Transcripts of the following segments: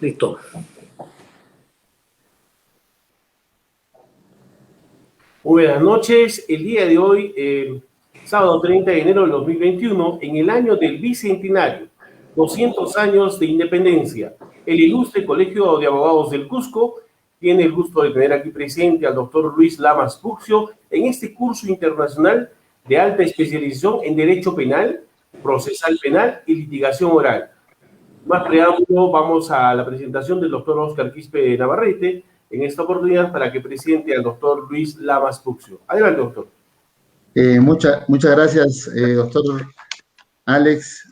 Listo. Muy buenas noches. El día de hoy, sábado 30 de enero del 2021, en el año del Bicentenario, 200 años de independencia, el ilustre Colegio de Abogados del Cusco tiene el gusto de tener aquí presente al doctor Luis Lamas Puccio en este curso internacional de alta especialización en Derecho Penal, Procesal Penal y Litigación Oral. Más preámbulo, vamos a la presentación del doctor Oscar Quispe Navarrete, en esta oportunidad para que presente al doctor Luis Lamas Puccio. Adelante, doctor. Muchas gracias, doctor Alex.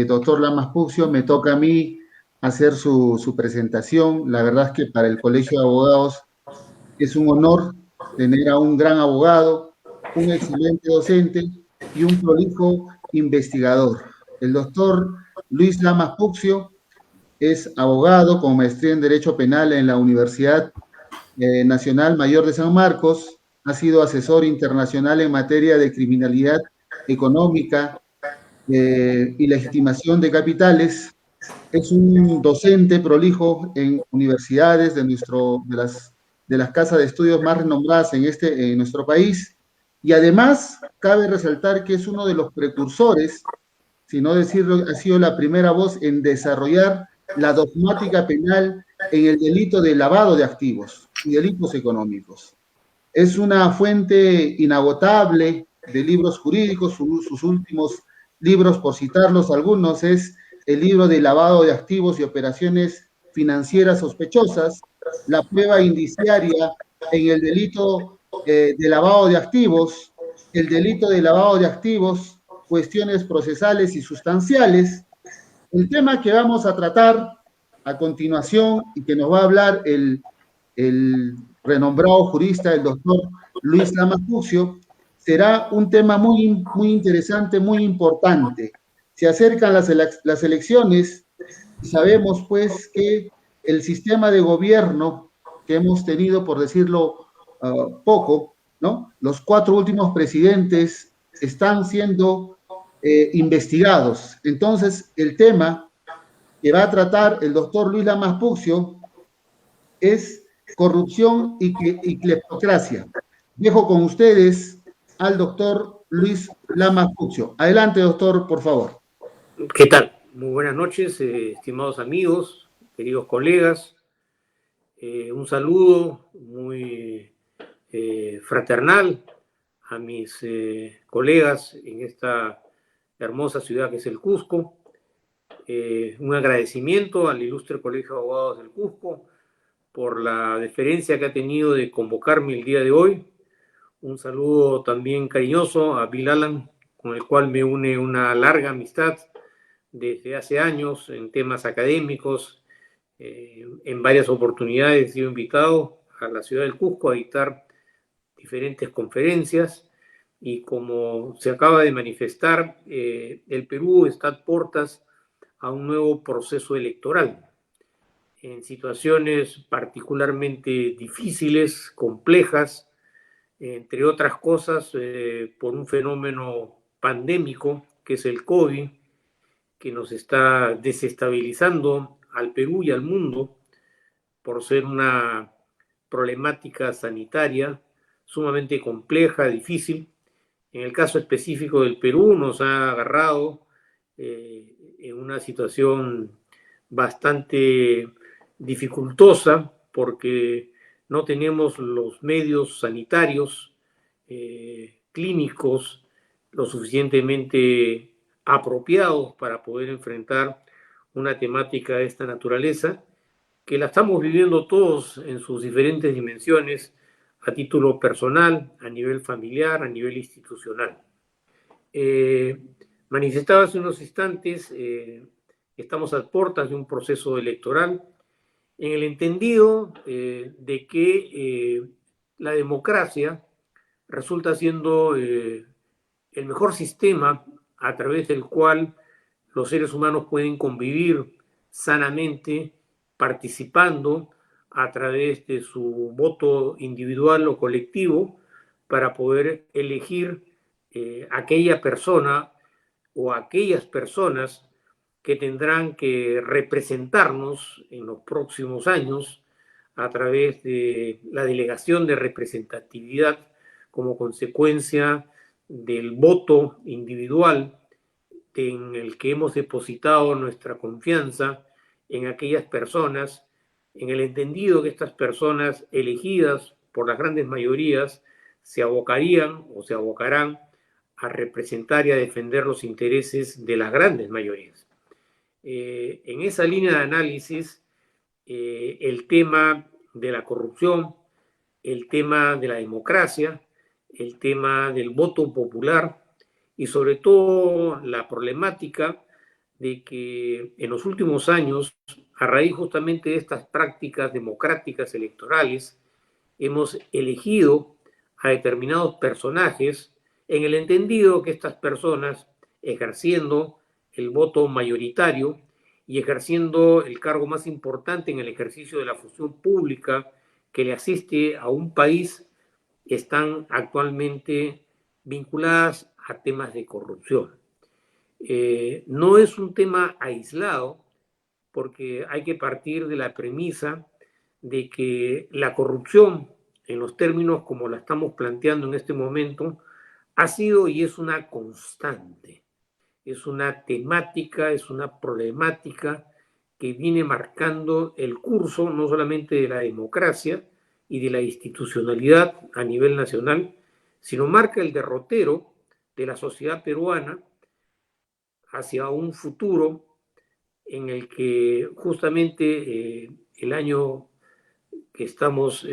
Doctor Lamas Puccio, me toca a mí hacer su presentación. La verdad es que para el Colegio de Abogados es un honor tener a un gran abogado, un excelente docente y un prolijo investigador. El doctor Luis Lamas Puccio es abogado con maestría en Derecho Penal en la Universidad Nacional Mayor de San Marcos. Ha sido asesor internacional en materia de criminalidad económica y legitimación de capitales. Es un docente prolijo en universidades de las casas de estudios más renombradas en nuestro país. Y además, cabe resaltar que es uno de los precursores, si no decirlo, ha sido la primera voz en desarrollar la dogmática penal en el delito de lavado de activos y delitos económicos. Es una fuente inagotable de libros jurídicos. Sus últimos libros, por citarlos algunos, es el libro de lavado de activos y operaciones financieras sospechosas, la prueba indiciaria en el delito de lavado de activos, el delito de lavado de activos, cuestiones procesales y sustanciales. El tema que vamos a tratar a continuación y que nos va a hablar el renombrado jurista, el doctor Luis Lamas Puccio, será un tema muy interesante, muy importante. Se acercan las elecciones y sabemos pues que el sistema de gobierno que hemos tenido, por decirlo poco, ¿no? Los 4 últimos presidentes están siendo investigados. Entonces, el tema que va a tratar el doctor Luis Lamas Puccio es corrupción y cleptocracia. Dejo con ustedes al doctor Luis Lamas Puccio. Adelante, doctor, por favor. ¿Qué tal? Muy buenas noches, estimados amigos, queridos colegas. Un saludo muy fraternal a mis colegas en esta hermosa ciudad que es el Cusco. Un agradecimiento al ilustre Colegio de Abogados del Cusco por la deferencia que ha tenido de convocarme el día de hoy. Un saludo también cariñoso a Bill Alan, con el cual me une una larga amistad desde hace años en temas académicos. En varias oportunidades he sido invitado a la ciudad del Cusco a dictar diferentes conferencias y como se acaba de manifestar, el Perú está a puertas a un nuevo proceso electoral en situaciones particularmente difíciles, complejas, entre otras cosas, por un fenómeno pandémico que es el COVID, que nos está desestabilizando al Perú y al mundo por ser una problemática sanitaria sumamente compleja, difícil. En el caso específico del Perú nos ha agarrado en una situación bastante dificultosa porque no tenemos los medios sanitarios clínicos lo suficientemente apropiados para poder enfrentar una temática de esta naturaleza, que la estamos viviendo todos en sus diferentes dimensiones, a título personal, a nivel familiar, a nivel institucional. Manifestaba hace unos instantes, estamos a puertas de un proceso electoral en el entendido de que la democracia resulta siendo el mejor sistema a través del cual los seres humanos pueden convivir sanamente, participando a través de su voto individual o colectivo para poder elegir aquella persona o aquellas personas que tendrán que representarnos en los próximos años a través de la delegación de representatividad como consecuencia del voto individual en el que hemos depositado nuestra confianza en aquellas personas, en el entendido que estas personas elegidas por las grandes mayorías se abocarían o se abocarán a representar y a defender los intereses de las grandes mayorías. En esa línea de análisis, el tema de la corrupción, el tema de la democracia, el tema del voto popular y sobre todo la problemática de que en los últimos años, a raíz justamente de estas prácticas democráticas electorales, hemos elegido a determinados personajes en el entendido que estas personas, ejerciendo el voto mayoritario y ejerciendo el cargo más importante en el ejercicio de la función pública que le asiste a un país, están actualmente vinculadas a temas de corrupción. No es un tema aislado, porque hay que partir de la premisa de que la corrupción, en los términos como la estamos planteando en este momento, ha sido y es una constante, es una temática, es una problemática que viene marcando el curso no solamente de la democracia y de la institucionalidad a nivel nacional, sino marca el derrotero de la sociedad peruana hacia un futuro en el que justamente el año que estamos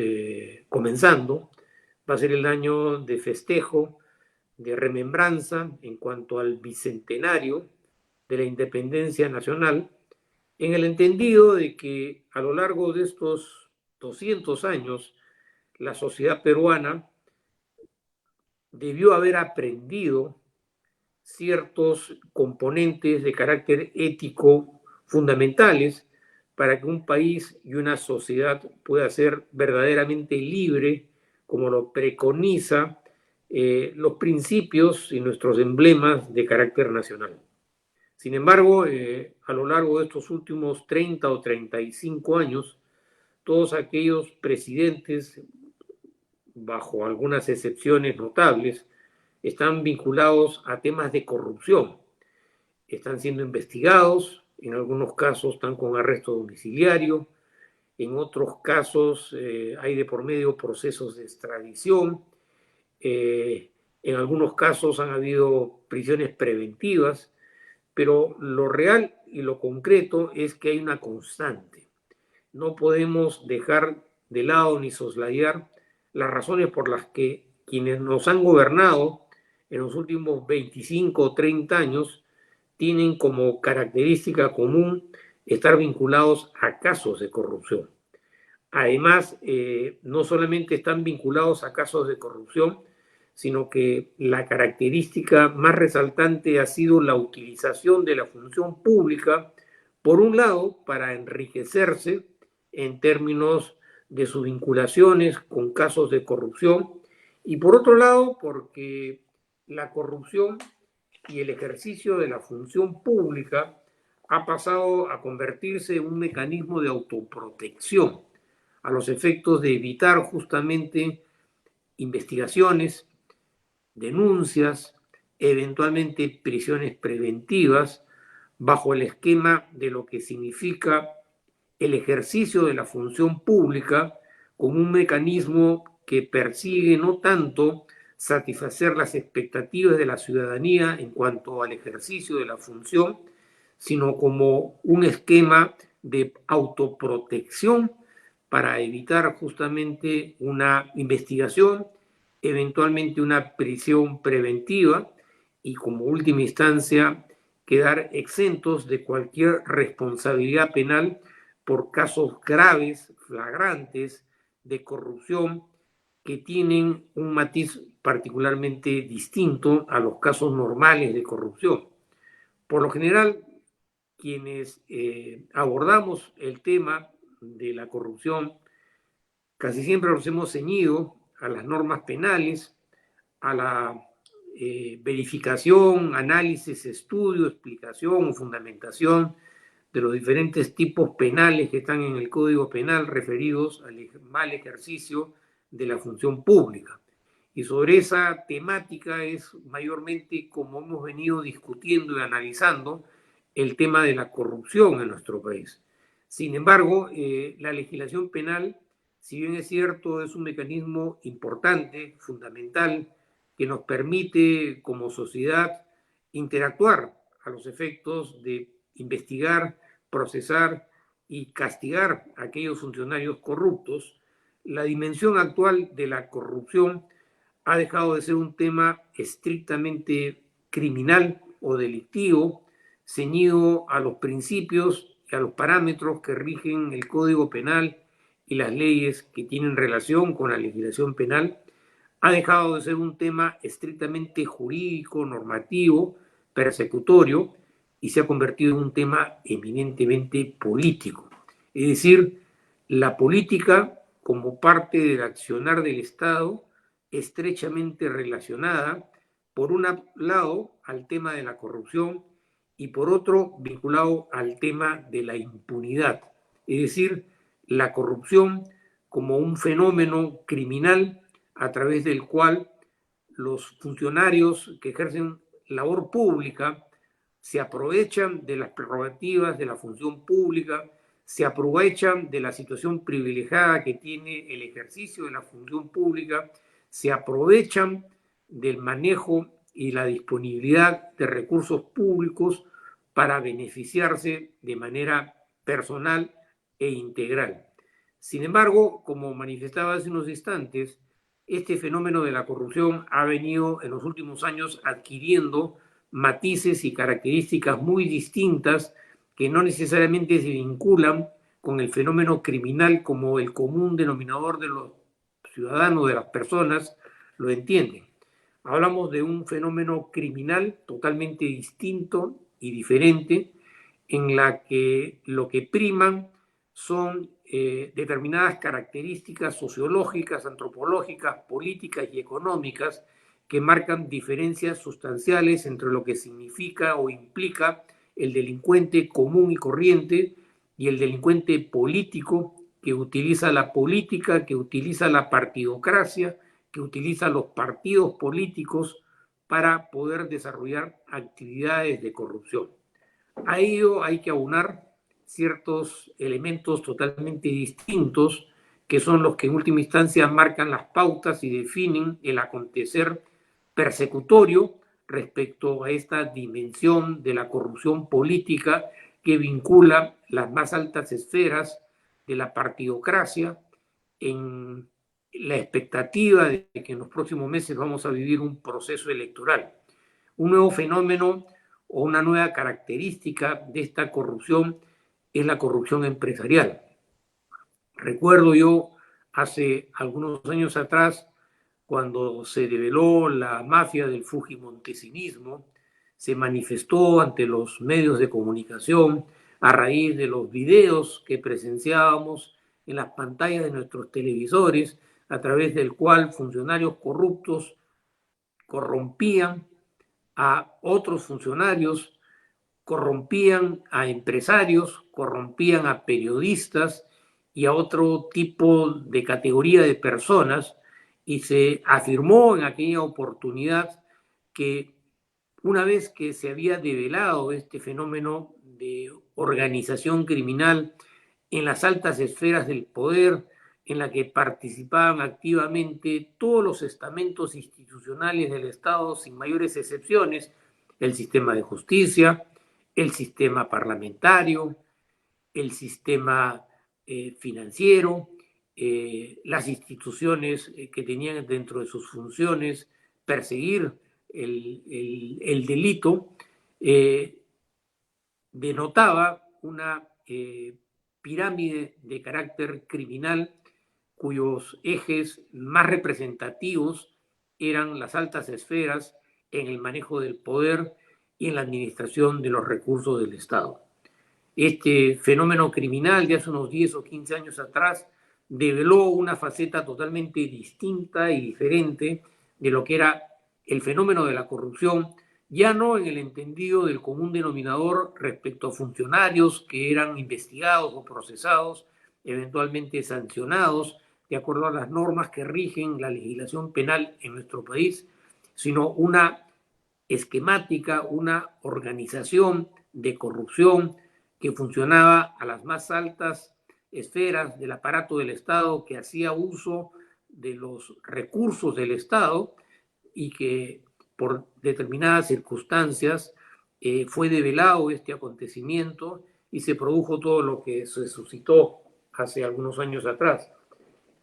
comenzando va a ser el año de festejo, de remembranza en cuanto al bicentenario de la independencia nacional, en el entendido de que a lo largo de estos 200 años la sociedad peruana debió haber aprendido ciertos componentes de carácter ético fundamentales para que un país y una sociedad pueda ser verdaderamente libre, como lo preconiza los principios y nuestros emblemas de carácter nacional. Sin embargo, a lo largo de estos últimos 30 o 35 años, todos aquellos presidentes, bajo algunas excepciones notables, están vinculados a temas de corrupción. Están siendo investigados, en algunos casos están con arresto domiciliario, en otros casos hay de por medio procesos de extradición, en algunos casos han habido prisiones preventivas, pero lo real y lo concreto es que hay una constante. No podemos dejar de lado ni soslayar las razones por las que quienes nos han gobernado en los últimos 25 o 30 años tienen como característica común estar vinculados a casos de corrupción. Además, no solamente están vinculados a casos de corrupción, sino que la característica más resaltante ha sido la utilización de la función pública, por un lado, para enriquecerse en términos de sus vinculaciones con casos de corrupción, y por otro lado, porque la corrupción y el ejercicio de la función pública ha pasado a convertirse en un mecanismo de autoprotección a los efectos de evitar justamente investigaciones, denuncias, eventualmente prisiones preventivas, bajo el esquema de lo que significa el ejercicio de la función pública como un mecanismo que persigue no tanto satisfacer las expectativas de la ciudadanía en cuanto al ejercicio de la función, sino como un esquema de autoprotección para evitar justamente una investigación, eventualmente una prisión preventiva y como última instancia quedar exentos de cualquier responsabilidad penal por casos graves, flagrantes de corrupción que tienen un matiz particularmente distinto a los casos normales de corrupción. Por lo general, quienes abordamos el tema de la corrupción, casi siempre nos hemos ceñido a las normas penales, a la verificación, análisis, estudio, explicación, fundamentación de los diferentes tipos penales que están en el Código Penal referidos al mal ejercicio de la función pública. Y sobre esa temática es mayormente como hemos venido discutiendo y analizando el tema de la corrupción en nuestro país. Sin embargo, la legislación penal, si bien es cierto, es un mecanismo importante, fundamental, que nos permite como sociedad interactuar a los efectos de investigar, procesar y castigar a aquellos funcionarios corruptos, la dimensión actual de la corrupción ha dejado de ser un tema estrictamente criminal o delictivo, ceñido a los principios y a los parámetros que rigen el Código Penal y las leyes que tienen relación con la legislación penal. Ha dejado de ser un tema estrictamente jurídico, normativo, persecutorio, y se ha convertido en un tema eminentemente político. Es decir, la política como parte del accionar del Estado, estrechamente relacionada, por un lado, al tema de la corrupción y por otro, vinculado al tema de la impunidad. Es decir, la corrupción como un fenómeno criminal a través del cual los funcionarios que ejercen labor pública se aprovechan de las prerrogativas de la función pública, se aprovechan de la situación privilegiada que tiene el ejercicio de la función pública, se aprovechan del manejo y la disponibilidad de recursos públicos para beneficiarse de manera personal e integral. Sin embargo, como manifestaba hace unos instantes, este fenómeno de la corrupción ha venido en los últimos años adquiriendo matices y características muy distintas que no necesariamente se vinculan con el fenómeno criminal como el común denominador de los ciudadanos, de las personas, lo entienden. Hablamos de un fenómeno criminal totalmente distinto y diferente, en la que lo que priman son determinadas características sociológicas, antropológicas, políticas y económicas que marcan diferencias sustanciales entre lo que significa o implica el delincuente común y corriente y el delincuente político que utiliza la política, que utiliza la partidocracia, que utiliza los partidos políticos para poder desarrollar actividades de corrupción. A ello hay que aunar ciertos elementos totalmente distintos que son los que en última instancia marcan las pautas y definen el acontecer persecutorio respecto a esta dimensión de la corrupción política que vincula las más altas esferas de la partidocracia en la expectativa de que en los próximos meses vamos a vivir un proceso electoral. Un nuevo fenómeno o una nueva característica de esta corrupción es la corrupción empresarial. Recuerdo yo hace algunos años atrás, cuando se develó la mafia del fujimontesinismo, se manifestó ante los medios de comunicación a raíz de los videos que presenciábamos en las pantallas de nuestros televisores, a través del cual funcionarios corruptos corrompían a otros funcionarios, corrompían a empresarios, corrompían a periodistas y a otro tipo de categoría de personas, y se afirmó en aquella oportunidad que una vez que se había develado este fenómeno de organización criminal en las altas esferas del poder, en la que participaban activamente todos los estamentos institucionales del Estado, sin mayores excepciones, el sistema de justicia, el sistema parlamentario, el sistema financiero, las instituciones que tenían dentro de sus funciones perseguir el delito, denotaba una pirámide de carácter criminal cuyos ejes más representativos eran las altas esferas en el manejo del poder y en la administración de los recursos del Estado. Este fenómeno criminal de hace unos 10 o 15 años atrás develó una faceta totalmente distinta y diferente de lo que era el fenómeno de la corrupción, ya no en el entendido del común denominador respecto a funcionarios que eran investigados o procesados, eventualmente sancionados, de acuerdo a las normas que rigen la legislación penal en nuestro país, sino una esquemática, una organización de corrupción que funcionaba a las más altas esferas del aparato del Estado, que hacía uso de los recursos del Estado y que por determinadas circunstancias fue develado este acontecimiento y se produjo todo lo que se suscitó hace algunos años atrás.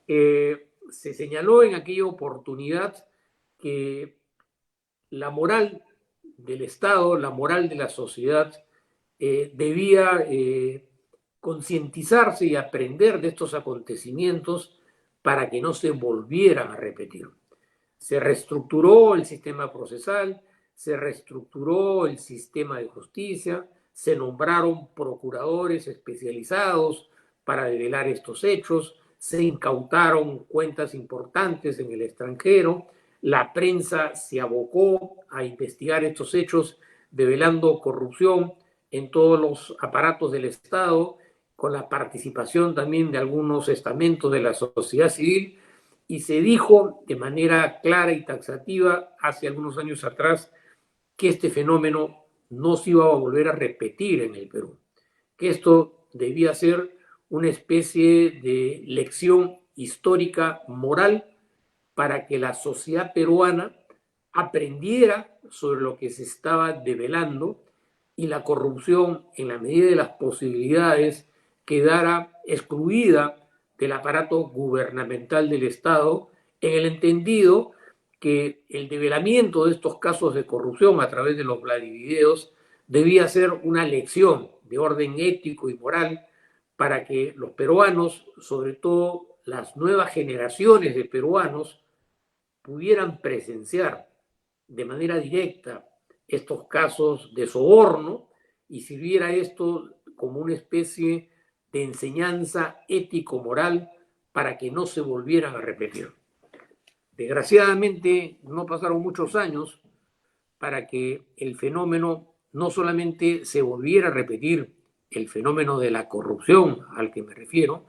Se señaló en aquella oportunidad que la moral del Estado, la moral de la sociedad, debía concientizarse y aprender de estos acontecimientos para que no se volvieran a repetir. Se reestructuró el sistema procesal, se reestructuró el sistema de justicia, se nombraron procuradores especializados para develar estos hechos, se incautaron cuentas importantes en el extranjero, la prensa se abocó a investigar estos hechos, develando corrupción en todos los aparatos del Estado, con la participación también de algunos estamentos de la sociedad civil, y se dijo de manera clara y taxativa hace algunos años atrás que este fenómeno no se iba a volver a repetir en el Perú, que esto debía ser una especie de lección histórica moral para que la sociedad peruana aprendiera sobre lo que se estaba develando y la corrupción, en la medida de las posibilidades, quedara excluida del aparato gubernamental del Estado, en el entendido que el develamiento de estos casos de corrupción a través de los Vladivideos debía ser una lección de orden ético y moral para que los peruanos, sobre todo las nuevas generaciones de peruanos, pudieran presenciar de manera directa estos casos de soborno y sirviera esto como una especie de enseñanza ético-moral para que no se volvieran a repetir. Desgraciadamente, no pasaron muchos años para que el fenómeno no solamente se volviera a repetir, el fenómeno de la corrupción al que me refiero,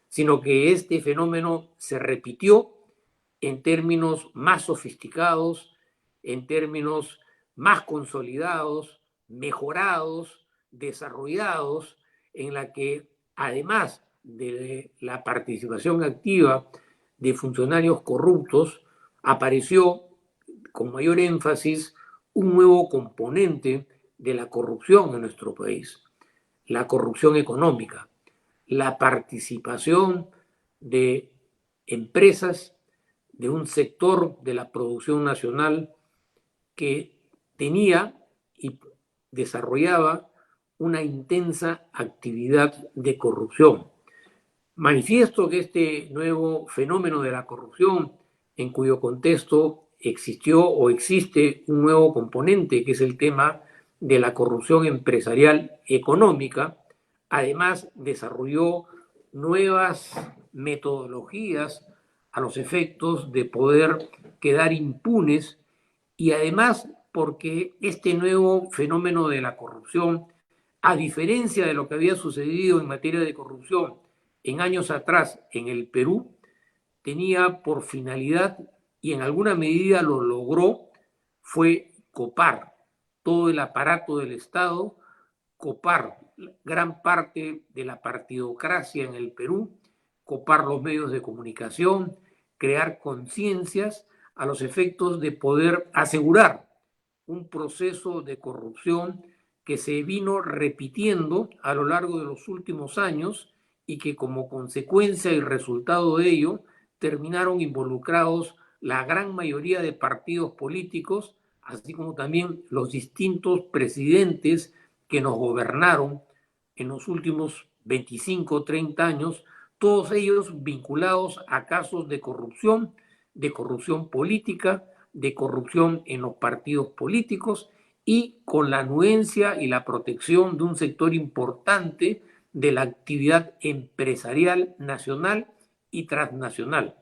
sino que este fenómeno se repitió en términos más sofisticados, en términos más consolidados, mejorados, desarrollados, en la que además de la participación activa de funcionarios corruptos, apareció con mayor énfasis un nuevo componente de la corrupción en nuestro país, la corrupción económica, la participación de empresas de un sector de la producción nacional que tenía y desarrollaba una intensa actividad de corrupción. Manifiesto que este nuevo fenómeno de la corrupción, en cuyo contexto existió o existe un nuevo componente, que es el tema de la corrupción empresarial económica, además desarrolló nuevas metodologías a los efectos de poder quedar impunes y además porque este nuevo fenómeno de la corrupción, a diferencia de lo que había sucedido en materia de corrupción en años atrás en el Perú, tenía por finalidad, y en alguna medida lo logró, fue copar todo el aparato del Estado, copar gran parte de la partidocracia en el Perú, copar los medios de comunicación, crear conciencias a los efectos de poder asegurar un proceso de corrupción que se vino repitiendo a lo largo de los últimos años y que como consecuencia y resultado de ello terminaron involucrados la gran mayoría de partidos políticos, así como también los distintos presidentes que nos gobernaron en los últimos 25 o 30 años, todos ellos vinculados a casos de corrupción política, de corrupción en los partidos políticos y con la anuencia y la protección de un sector importante de la actividad empresarial nacional y transnacional.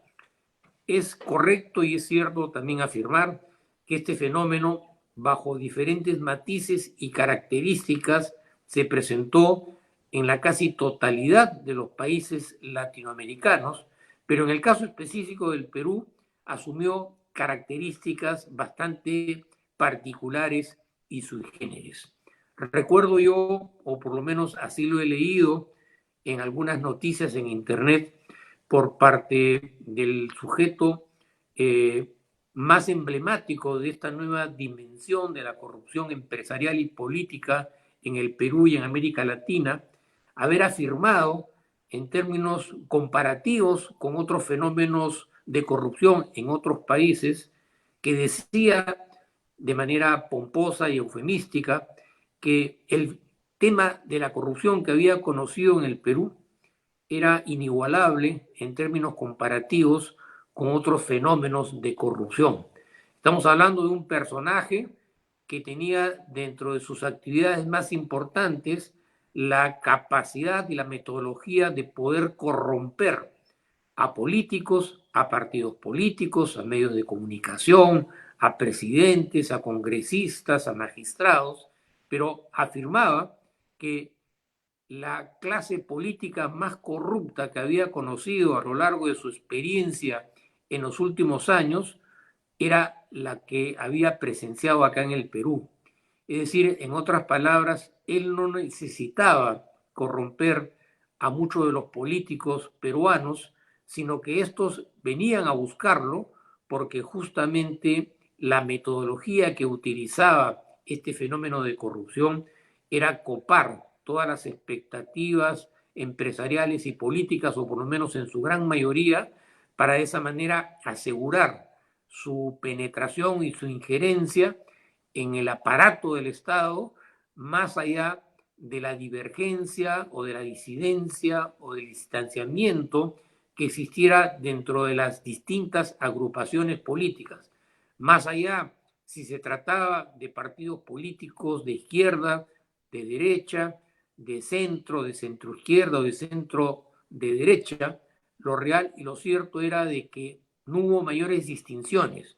Es correcto y es cierto también afirmar que este fenómeno, bajo diferentes matices y características, se presentó en la casi totalidad de los países latinoamericanos, pero en el caso específico del Perú asumió características bastante particulares y sui generis. Recuerdo yo, o por lo menos así lo he leído en algunas noticias en internet, por parte del sujeto más emblemático de esta nueva dimensión de la corrupción empresarial y política en el Perú y en América Latina, haber afirmado en términos comparativos con otros fenómenos de corrupción en otros países, que decía de manera pomposa y eufemística que el tema de la corrupción que había conocido en el Perú era inigualable en términos comparativos con otros fenómenos de corrupción. Estamos hablando de un personaje que tenía dentro de sus actividades más importantes la capacidad y la metodología de poder corromper a políticos, a partidos políticos, a medios de comunicación, a presidentes, a congresistas, a magistrados, pero afirmaba que la clase política más corrupta que había conocido a lo largo de su experiencia en los últimos años era la que había presenciado acá en el Perú. Es decir, en otras palabras, él no necesitaba corromper a muchos de los políticos peruanos, sino que estos venían a buscarlo porque justamente la metodología que utilizaba este fenómeno de corrupción era copar todas las expectativas empresariales y políticas, o por lo menos en su gran mayoría, para de esa manera asegurar su penetración y su injerencia en el aparato del Estado, más allá de la divergencia o de la disidencia o del distanciamiento que existiera dentro de las distintas agrupaciones políticas. Más allá, si se trataba de partidos políticos de izquierda, de derecha, de centro izquierda o de centro de derecha, lo real y lo cierto era de que no hubo mayores distinciones.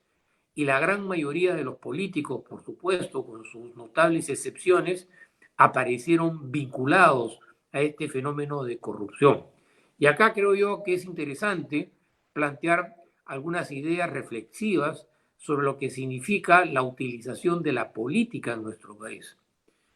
Y la gran mayoría de los políticos, por supuesto, con sus notables excepciones, aparecieron vinculados a este fenómeno de corrupción. Y acá creo yo que es interesante plantear algunas ideas reflexivas sobre lo que significa la utilización de la política en nuestro país.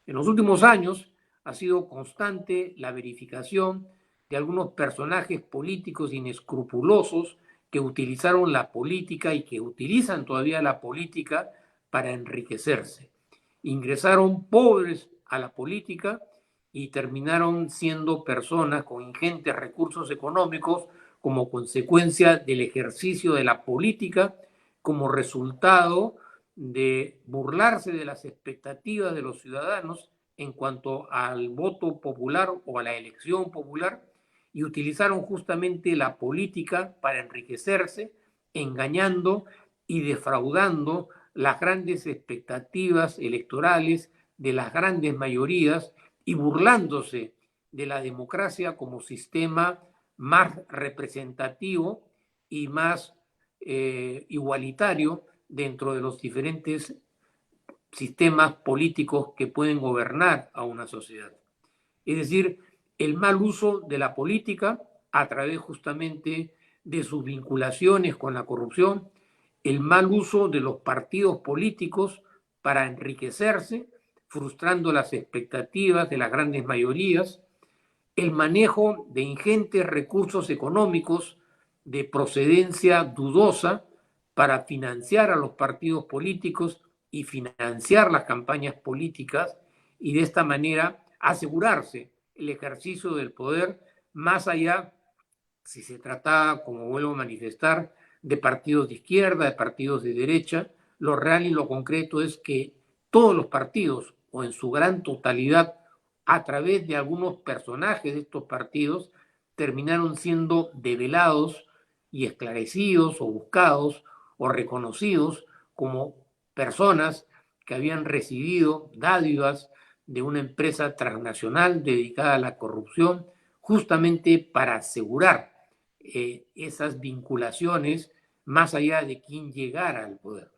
En los últimos años ha sido constante la verificación de algunos personajes políticos inescrupulosos que utilizaron la política y que utilizan todavía la política para enriquecerse. Ingresaron pobres a la política y terminaron siendo personas con ingentes recursos económicos como consecuencia del ejercicio de la política, como resultado de burlarse de las expectativas de los ciudadanos en cuanto al voto popular o a la elección popular, y utilizaron justamente la política para enriquecerse, engañando y defraudando las grandes expectativas electorales de las grandes mayorías y burlándose de la democracia como sistema más representativo y más igualitario dentro de los diferentes sistemas políticos que pueden gobernar a una sociedad. Es decir, el mal uso de la política a través justamente de sus vinculaciones con la corrupción, el mal uso de los partidos políticos para enriquecerse, frustrando las expectativas de las grandes mayorías, el manejo de ingentes recursos económicos de procedencia dudosa para financiar a los partidos políticos y financiar las campañas políticas, y de esta manera asegurarse el ejercicio del poder, más allá si se trataba, como vuelvo a manifestar, de partidos de izquierda, de partidos de derecha. Lo real y lo concreto es que todos los partidos, o en su gran totalidad, a través de algunos personajes de estos partidos, terminaron siendo develados y esclarecidos o buscados o reconocidos como personas que habían recibido dádivas de una empresa transnacional dedicada a la corrupción, justamente para asegurar esas vinculaciones más allá de quién llegara al poder.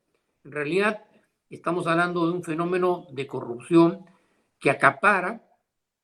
En realidad, estamos hablando de un fenómeno de corrupción que acapara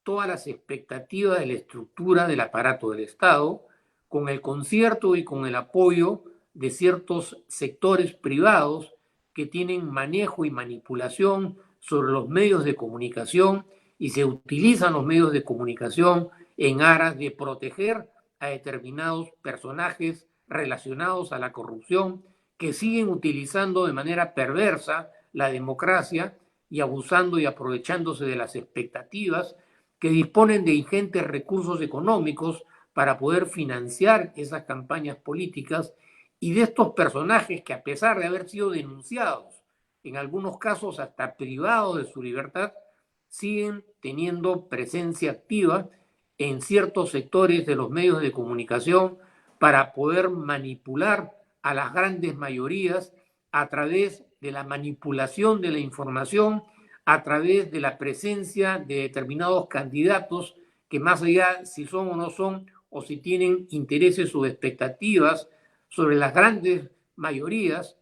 todas las expectativas de la estructura del aparato del Estado, con el concierto y con el apoyo de ciertos sectores privados que tienen manejo y manipulación sobre los medios de comunicación y se utilizan los medios de comunicación en aras de proteger a determinados personajes relacionados a la corrupción que siguen utilizando de manera perversa la democracia y abusando y aprovechándose de las expectativas que disponen de ingentes recursos económicos para poder financiar esas campañas políticas y de estos personajes que, a pesar de haber sido denunciados, en algunos casos hasta privados de su libertad, siguen teniendo presencia activa en ciertos sectores de los medios de comunicación para poder manipular a las grandes mayorías a través de la manipulación de la información, a través de la presencia de determinados candidatos que, más allá si son o no son, o si tienen intereses o expectativas sobre las grandes mayorías,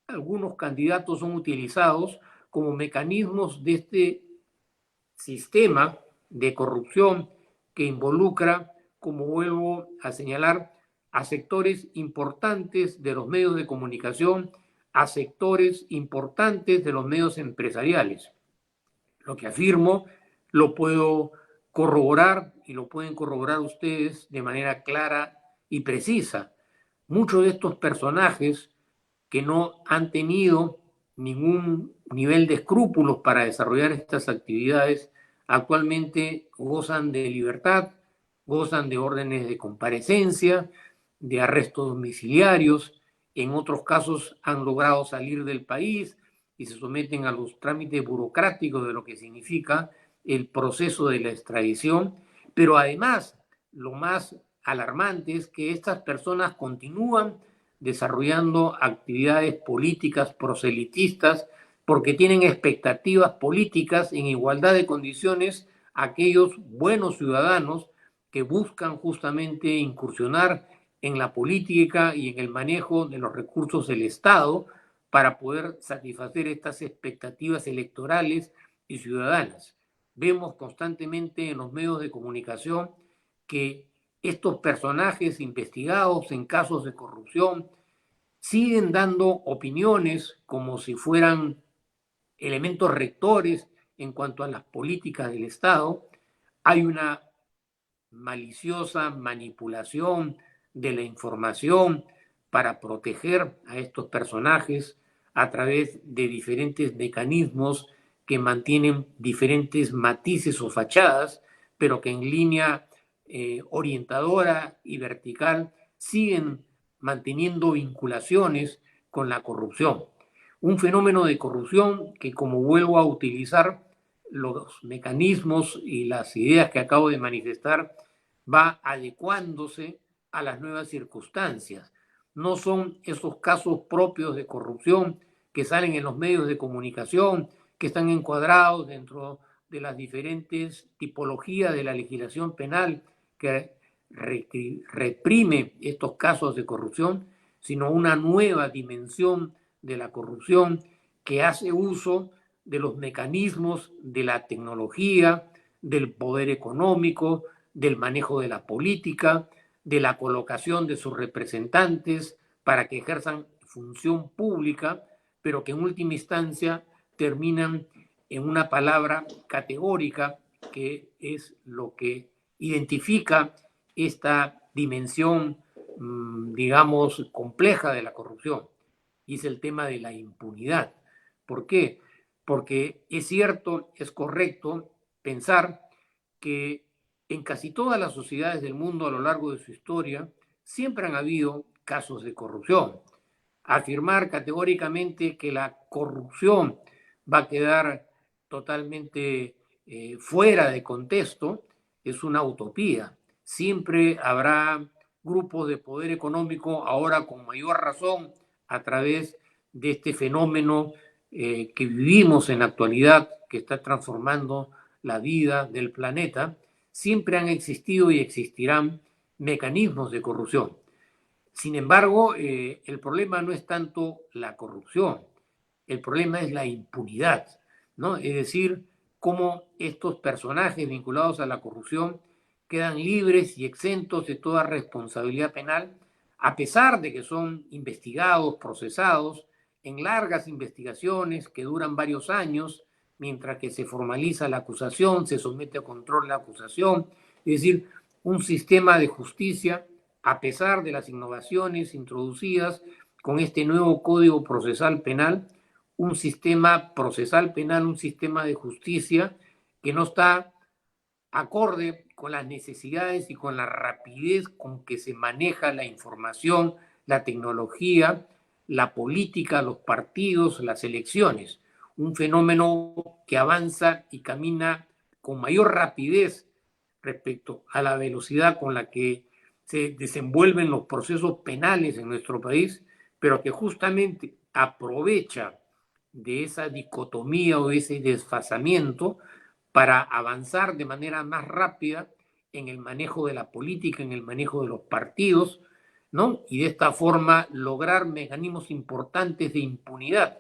algunos candidatos son utilizados como mecanismos de este sistema de corrupción que involucra, como vuelvo a señalar, a sectores importantes de los medios de comunicación, a sectores importantes de los medios empresariales. Lo que afirmo lo puedo corroborar y lo pueden corroborar ustedes de manera clara y precisa. Muchos de estos personajes que no han tenido ningún nivel de escrúpulos para desarrollar estas actividades, actualmente gozan de libertad, gozan de órdenes de comparecencia, de arrestos domiciliarios, en otros casos han logrado salir del país y se someten a los trámites burocráticos de lo que significa el proceso de la extradición, pero además lo más alarmante es que estas personas continúan desarrollando actividades políticas proselitistas porque tienen expectativas políticas en igualdad de condiciones a aquellos buenos ciudadanos que buscan justamente incursionar en la política y en el manejo de los recursos del Estado para poder satisfacer estas expectativas electorales y ciudadanas. Vemos constantemente en los medios de comunicación que estos personajes investigados en casos de corrupción siguen dando opiniones como si fueran elementos rectores en cuanto a las políticas del Estado. Hay una maliciosa manipulación de la información para proteger a estos personajes a través de diferentes mecanismos que mantienen diferentes matices o fachadas, pero que en línea orientadora y vertical siguen manteniendo vinculaciones con la corrupción. Un fenómeno de corrupción que, como vuelvo a utilizar los mecanismos y las ideas que acabo de manifestar, va adecuándose a las nuevas circunstancias. No son esos casos propios de corrupción que salen en los medios de comunicación, que están encuadrados dentro de las diferentes tipologías de la legislación penal que reprime estos casos de corrupción, sino una nueva dimensión de la corrupción que hace uso de los mecanismos de la tecnología, del poder económico, del manejo de la política, de la colocación de sus representantes para que ejerzan función pública, pero que en última instancia terminan en una palabra categórica que es lo que identifica esta dimensión, digamos, compleja de la corrupción, y es el tema de la impunidad. ¿Por qué? Porque es cierto, es correcto pensar que en casi todas las sociedades del mundo a lo largo de su historia siempre han habido casos de corrupción. Afirmar categóricamente que la corrupción va a quedar totalmente fuera de contexto es una utopía. Siempre habrá grupos de poder económico, ahora con mayor razón, a través de este fenómeno que vivimos en la actualidad, que está transformando la vida del planeta. Siempre han existido y existirán mecanismos de corrupción. Sin embargo, el problema no es tanto la corrupción. el problema es la impunidad, ¿no? Es decir, cómo estos personajes vinculados a la corrupción quedan libres y exentos de toda responsabilidad penal, a pesar de que son investigados, procesados en largas investigaciones que duran varios años, mientras que se formaliza la acusación, se somete a control la acusación. Es decir, un sistema de justicia, a pesar de las innovaciones introducidas con este nuevo Código Procesal Penal, un sistema procesal penal, un sistema de justicia que no está acorde con las necesidades y con la rapidez con que se maneja la información, la tecnología, la política, los partidos, las elecciones. Un fenómeno que avanza y camina con mayor rapidez respecto a la velocidad con la que se desenvuelven los procesos penales en nuestro país, pero que justamente aprovecha de esa dicotomía o ese desfasamiento para avanzar de manera más rápida en el manejo de la política, en el manejo de los partidos, ¿no? Y de esta forma lograr mecanismos importantes de impunidad,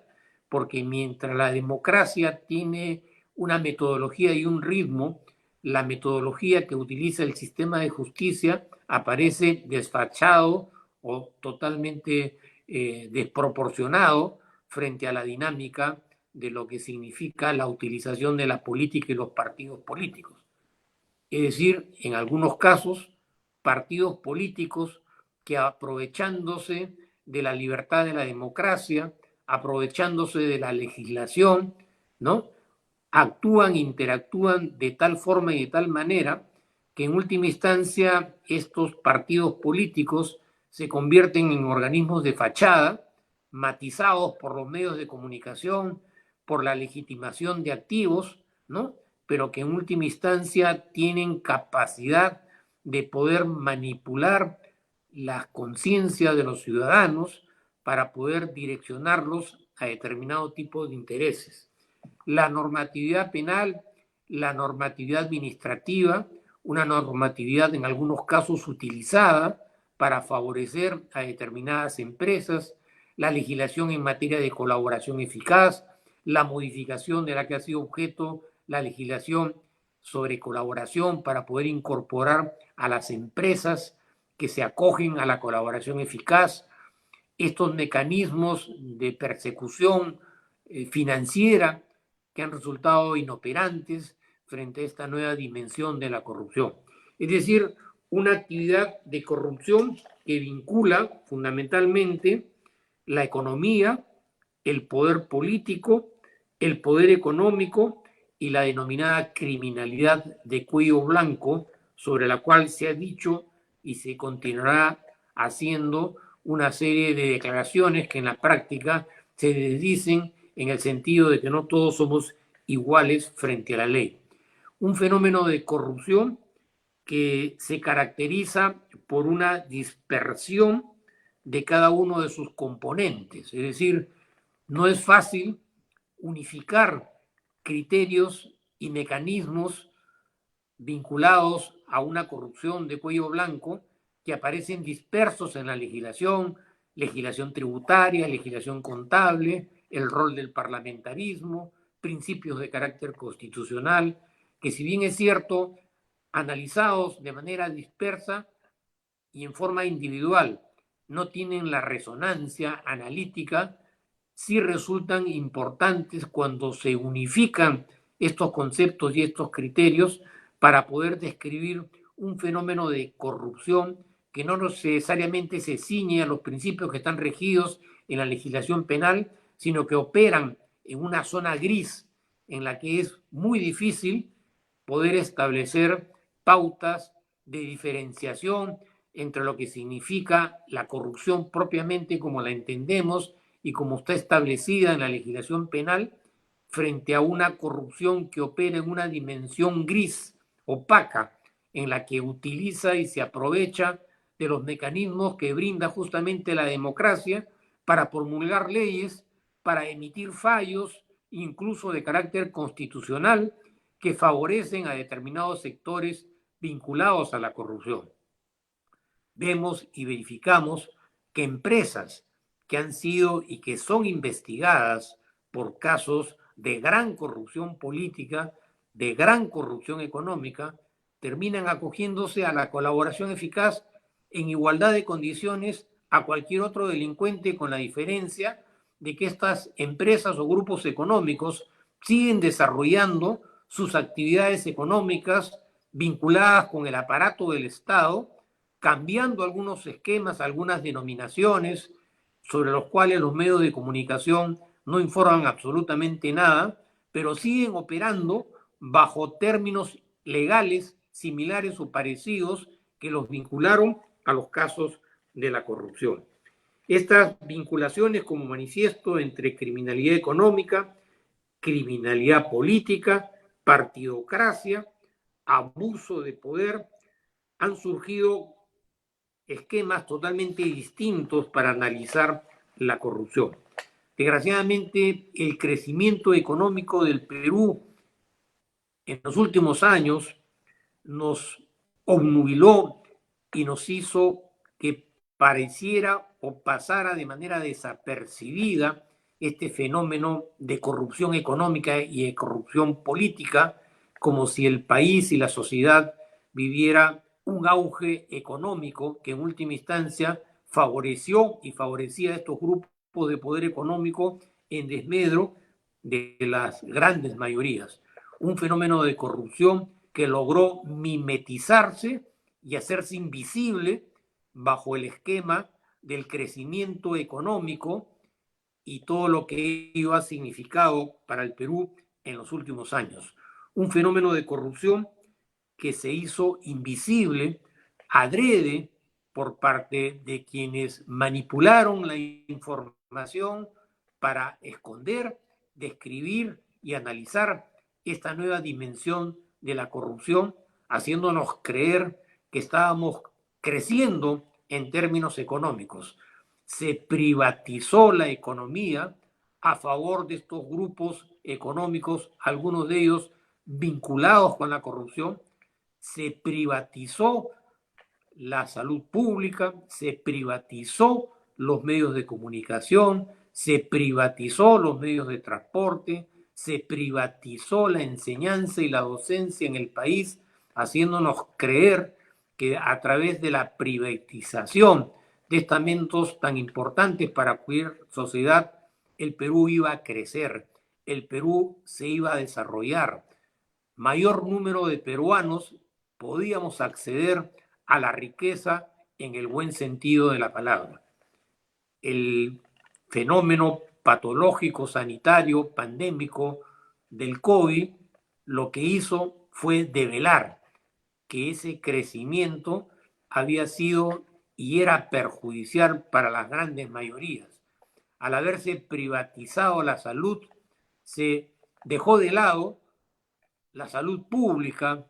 porque mientras la democracia tiene una metodología y un ritmo, la metodología que utiliza el sistema de justicia aparece desfachado o totalmente desproporcionado frente a la dinámica de lo que significa la utilización de la política y los partidos políticos. Es decir, en algunos casos, partidos políticos que aprovechándose de la libertad de la democracia, aprovechándose de la legislación, ¿no? Actúan, interactúan de tal forma y de tal manera que en última instancia estos partidos políticos se convierten en organismos de fachada, matizados por los medios de comunicación, por la legitimación de activos, ¿no? Pero que en última instancia tienen capacidad de poder manipular la conciencia de los ciudadanos para poder direccionarlos a determinado tipo de intereses. La normatividad penal, la normatividad administrativa, una normatividad en algunos casos utilizada para favorecer a determinadas empresas, la legislación en materia de colaboración eficaz, la modificación de la que ha sido objeto la legislación sobre colaboración para poder incorporar a las empresas que se acogen a la colaboración eficaz, estos mecanismos de persecución financiera que han resultado inoperantes frente a esta nueva dimensión de la corrupción. Es decir, una actividad de corrupción que vincula fundamentalmente la economía, el poder político, el poder económico y la denominada criminalidad de cuello blanco, sobre la cual se ha dicho y se continuará haciendo una serie de declaraciones que en la práctica se desdicen en el sentido de que no todos somos iguales frente a la ley. Un fenómeno de corrupción que se caracteriza por una dispersión de cada uno de sus componentes. Es decir, no es fácil unificar criterios y mecanismos vinculados a una corrupción de cuello blanco que aparecen dispersos en la legislación, legislación tributaria, legislación contable, el rol del parlamentarismo, principios de carácter constitucional, que si bien es cierto, analizados de manera dispersa y en forma individual, no tienen la resonancia analítica, sí resultan importantes cuando se unifican estos conceptos y estos criterios para poder describir un fenómeno de corrupción que no necesariamente se ciñe a los principios que están regidos en la legislación penal, sino que operan en una zona gris en la que es muy difícil poder establecer pautas de diferenciación entre lo que significa la corrupción propiamente como la entendemos y como está establecida en la legislación penal, frente a una corrupción que opera en una dimensión gris, opaca, en la que utiliza y se aprovecha de los mecanismos que brinda justamente la democracia para promulgar leyes, para emitir fallos, incluso de carácter constitucional, que favorecen a determinados sectores vinculados a la corrupción. Vemos y verificamos que empresas que han sido y que son investigadas por casos de gran corrupción política, de gran corrupción económica, terminan acogiéndose a la colaboración eficaz en igualdad de condiciones a cualquier otro delincuente, con la diferencia de que estas empresas o grupos económicos siguen desarrollando sus actividades económicas vinculadas con el aparato del Estado, cambiando algunos esquemas, algunas denominaciones, sobre los cuales los medios de comunicación no informan absolutamente nada, pero siguen operando bajo términos legales similares o parecidos que los vincularon a los casos de la corrupción. Estas vinculaciones como manifiesto entre criminalidad económica, criminalidad política, partidocracia, abuso de poder, han surgido esquemas totalmente distintos para analizar la corrupción. Desgraciadamente, el crecimiento económico del Perú en los últimos años nos obnubiló y nos hizo que pareciera o pasara de manera desapercibida este fenómeno de corrupción económica y de corrupción política, como si el país y la sociedad viviera un auge económico que en última instancia favoreció y favorecía a estos grupos de poder económico en desmedro de las grandes mayorías. Un fenómeno de corrupción que logró mimetizarse y hacerse invisible bajo el esquema del crecimiento económico y todo lo que ello ha significado para el Perú en los últimos años. Un fenómeno de corrupción que se hizo invisible adrede por parte de quienes manipularon la información para esconder, describir y analizar esta nueva dimensión de la corrupción, haciéndonos creer que estábamos creciendo en términos económicos. Se privatizó la economía a favor de estos grupos económicos, algunos de ellos vinculados con la corrupción. Se privatizó la salud pública, se privatizó los medios de comunicación, se privatizó los medios de transporte, se privatizó la enseñanza y la docencia en el país, haciéndonos creer que a través de la privatización de estamentos tan importantes para cualquier sociedad, el Perú iba a crecer, el Perú se iba a desarrollar. Mayor número de peruanos podíamos acceder a la riqueza en el buen sentido de la palabra. El fenómeno patológico, sanitario, pandémico del COVID, lo que hizo fue develar que ese crecimiento había sido y era perjudicial para las grandes mayorías. Al haberse privatizado la salud, se dejó de lado la salud pública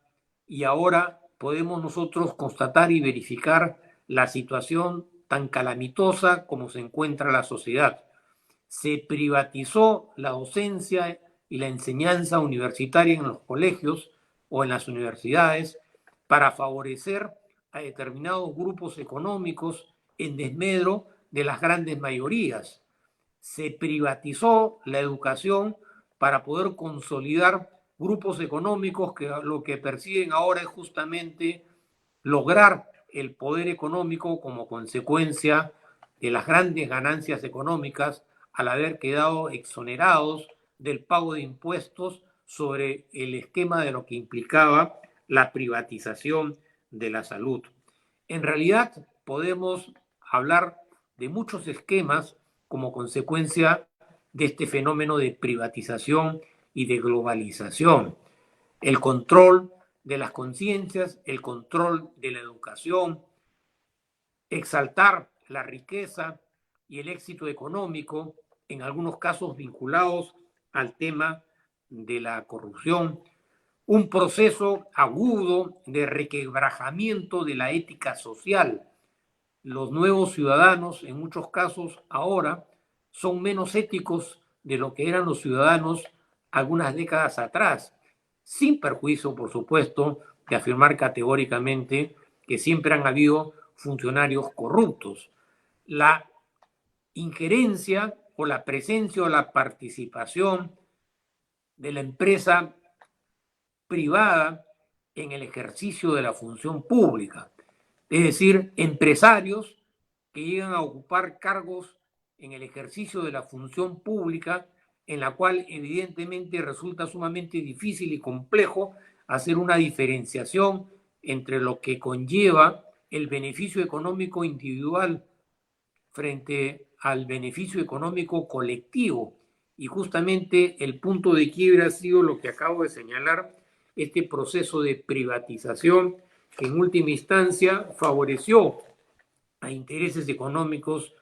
y ahora podemos nosotros constatar y verificar la situación tan calamitosa como se encuentra la sociedad. Se privatizó la docencia y la enseñanza universitaria en los colegios o en las universidades para favorecer a determinados grupos económicos en desmedro de las grandes mayorías. Se privatizó la educación para poder consolidar grupos económicos que lo que persiguen ahora es justamente lograr el poder económico como consecuencia de las grandes ganancias económicas al haber quedado exonerados del pago de impuestos sobre el esquema de lo que implicaba la privatización de la salud. En realidad podemos hablar de muchos esquemas como consecuencia de este fenómeno de privatización y de globalización. El control de las conciencias, el control de la educación, exaltar la riqueza y el éxito económico, en algunos casos vinculados al tema de la corrupción, un proceso agudo de requebrajamiento de la ética social. Los nuevos ciudadanos, en muchos casos ahora, son menos éticos de lo que eran los ciudadanos algunas décadas atrás, sin perjuicio, por supuesto, de afirmar categóricamente que siempre han habido funcionarios corruptos. La injerencia o la presencia o la participación de la empresa privada en el ejercicio de la función pública. Es decir, empresarios que llegan a ocupar cargos en el ejercicio de la función pública, en la cual evidentemente resulta sumamente difícil y complejo hacer una diferenciación entre lo que conlleva el beneficio económico individual frente al beneficio económico colectivo. Y justamente el punto de quiebra ha sido lo que acabo de señalar, este proceso de privatización que en última instancia favoreció a intereses económicos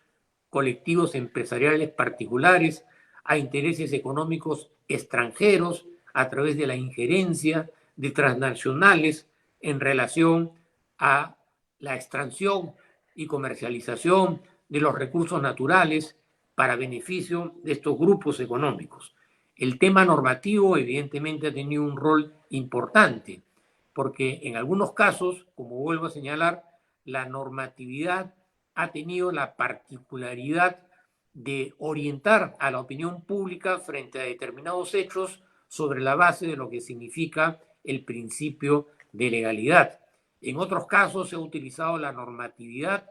colectivos empresariales particulares, a intereses económicos extranjeros a través de la injerencia de transnacionales en relación a la extracción y comercialización de los recursos naturales para beneficio de estos grupos económicos. El tema normativo evidentemente ha tenido un rol importante, porque en algunos casos, como vuelvo a señalar, la normatividad ha tenido la particularidad de orientar a la opinión pública frente a determinados hechos sobre la base de lo que significa el principio de legalidad. En otros casos se ha utilizado la normatividad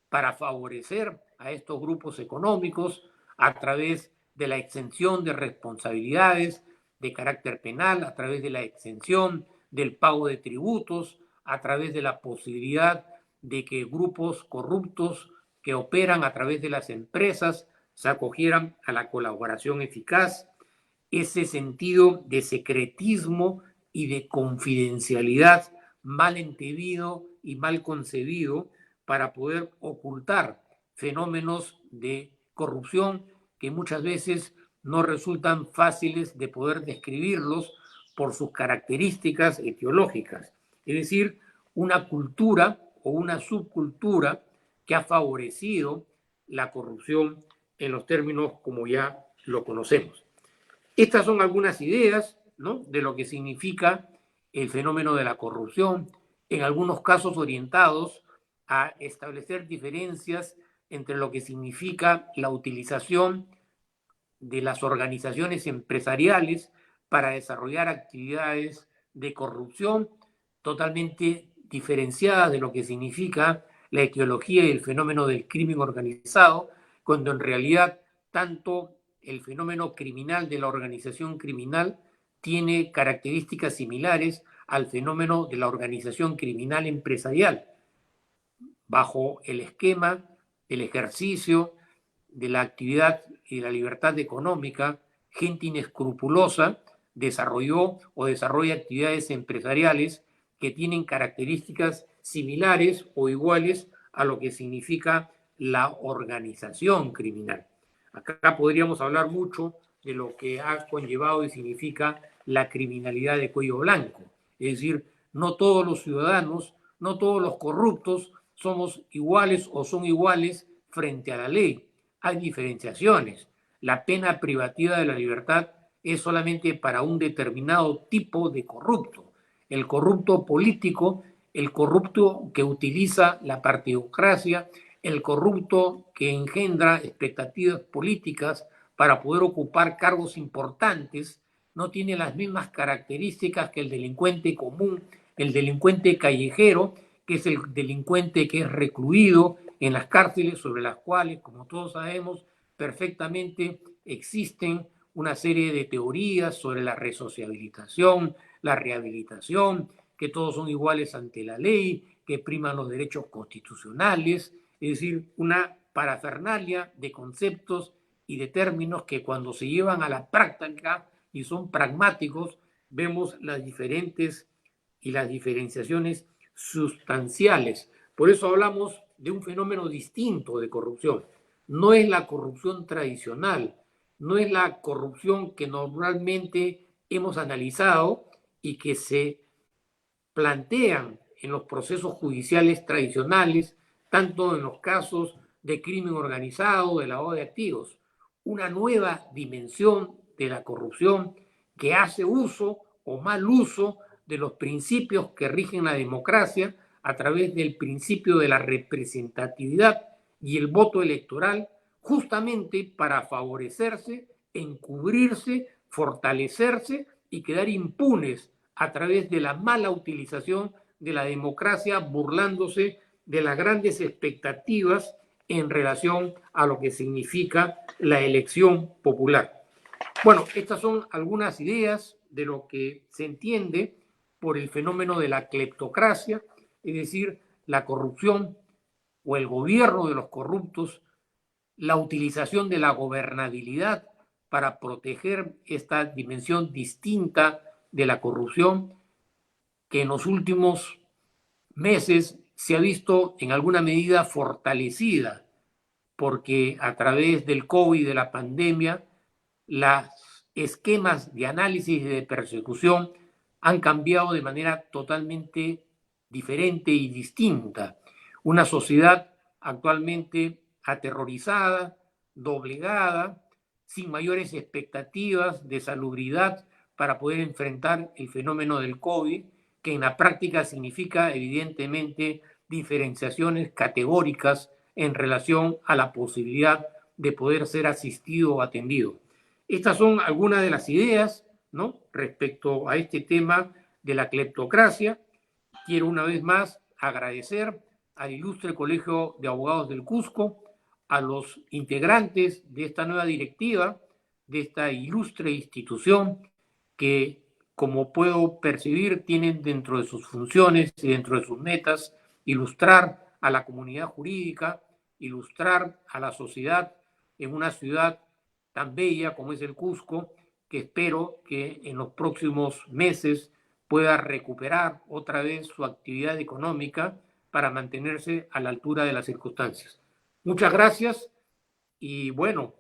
para favorecer a estos grupos económicos a través de la exención de responsabilidades de carácter penal, a través de la exención del pago de tributos, a través de la posibilidad de que grupos corruptos que operan a través de las empresas se acogieran a la colaboración eficaz. Ese sentido de secretismo y de confidencialidad mal entendido y mal concebido para poder ocultar fenómenos de corrupción que muchas veces no resultan fáciles de poder describirlos por sus características etiológicas. Es decir, una cultura o una subcultura que ha favorecido la corrupción en los términos como ya lo conocemos. Estas son algunas ideas, ¿no?, de lo que significa el fenómeno de la corrupción, en algunos casos orientados a establecer diferencias entre lo que significa la utilización de las organizaciones empresariales para desarrollar actividades de corrupción totalmente diferenciadas de lo que significa la etiología y el fenómeno del crimen organizado, cuando en realidad tanto el fenómeno criminal de la organización criminal tiene características similares al fenómeno de la organización criminal empresarial, bajo el esquema, el ejercicio de la actividad y la libertad económica. Gente inescrupulosa desarrolló o desarrolla actividades empresariales que tienen características similares o iguales a lo que significa la organización criminal. Acá podríamos hablar mucho de lo que ha conllevado y significa la criminalidad de cuello blanco. Es decir, no todos los ciudadanos, no todos los corruptos somos iguales o son iguales frente a la ley. Hay diferenciaciones. La pena privativa de la libertad es solamente para un determinado tipo de corrupto. El corrupto político, el corrupto que utiliza la partidocracia, el corrupto que engendra expectativas políticas para poder ocupar cargos importantes, no tiene las mismas características que el delincuente común, el delincuente callejero, que es el delincuente que es recluido en las cárceles, sobre las cuales, como todos sabemos perfectamente, existen una serie de teorías sobre la resociabilización, la rehabilitación, que todos son iguales ante la ley, que priman los derechos constitucionales, es decir, una parafernalia de conceptos y de términos que cuando se llevan a la práctica y son pragmáticos, vemos las diferentes y las diferenciaciones sustanciales. Por eso hablamos de un fenómeno distinto de corrupción. No es la corrupción tradicional, no es la corrupción que normalmente hemos analizado y que se plantean en los procesos judiciales tradicionales, tanto en los casos de crimen organizado, de lavado de activos. Una nueva dimensión de la corrupción que hace uso o mal uso de los principios que rigen la democracia a través del principio de la representatividad y el voto electoral justamente para favorecerse, encubrirse, fortalecerse y quedar impunes a través de la mala utilización de la democracia, burlándose de las grandes expectativas en relación a lo que significa la elección popular. Bueno, estas son algunas ideas de lo que se entiende por el fenómeno de la cleptocracia, es decir, la corrupción o el gobierno de los corruptos, la utilización de la gobernabilidad para proteger esta dimensión distinta de la corrupción que en los últimos meses se ha visto en alguna medida fortalecida, porque a través del COVID, de la pandemia, los esquemas de análisis y de persecución han cambiado de manera totalmente diferente y distinta. Una sociedad actualmente aterrorizada, doblegada, sin mayores expectativas de salubridad para poder enfrentar el fenómeno del COVID, que en la práctica significa evidentemente diferenciaciones categóricas en relación a la posibilidad de poder ser asistido o atendido. Estas son algunas de las ideas, ¿no?, respecto a este tema de la cleptocracia. Quiero una vez más agradecer al ilustre Colegio de Abogados del Cusco, a los integrantes de esta nueva directiva, de esta ilustre institución que, como puedo percibir, tienen dentro de sus funciones y dentro de sus metas ilustrar a la comunidad jurídica, ilustrar a la sociedad en una ciudad tan bella como es el Cusco, que espero que en los próximos meses pueda recuperar otra vez su actividad económica para mantenerse a la altura de las circunstancias. Muchas gracias y bueno,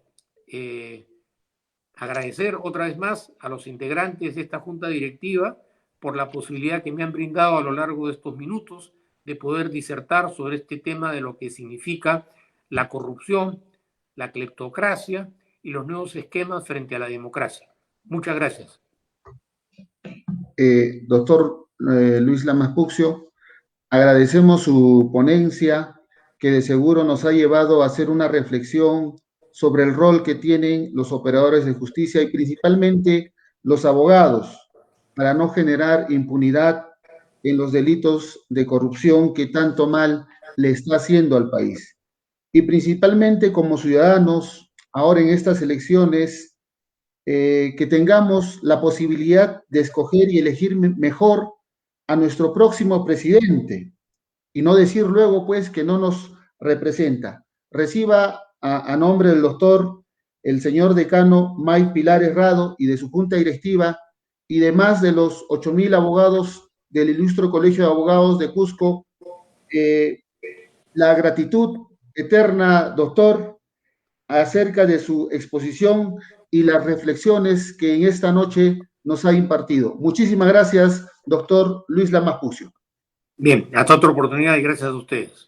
agradecer otra vez más a los integrantes de esta junta directiva por la posibilidad que me han brindado a lo largo de estos minutos de poder disertar sobre este tema de lo que significa la corrupción, la cleptocracia y los nuevos esquemas frente a la democracia. Muchas gracias. Doctor Luis Lamas Puccio, agradecemos su ponencia, que de seguro nos ha llevado a hacer una reflexión sobre el rol que tienen los operadores de justicia y principalmente los abogados para no generar impunidad en los delitos de corrupción que tanto mal le está haciendo al país. Y principalmente como ciudadanos, ahora en estas elecciones, que tengamos la posibilidad de escoger y elegir mejor a nuestro próximo presidente y no decir luego pues que no nos representa. Reciba a nombre del doctor el señor decano Mike Pilares Rado y de su junta directiva y de más de los 8,000 abogados del ilustre Colegio de Abogados de Cusco, la gratitud eterna, doctor, acerca de su exposición y las reflexiones que en esta noche nos ha impartido. Muchísimas gracias, doctor Luis Lamas Puccio. Bien, hasta otra oportunidad y gracias a ustedes.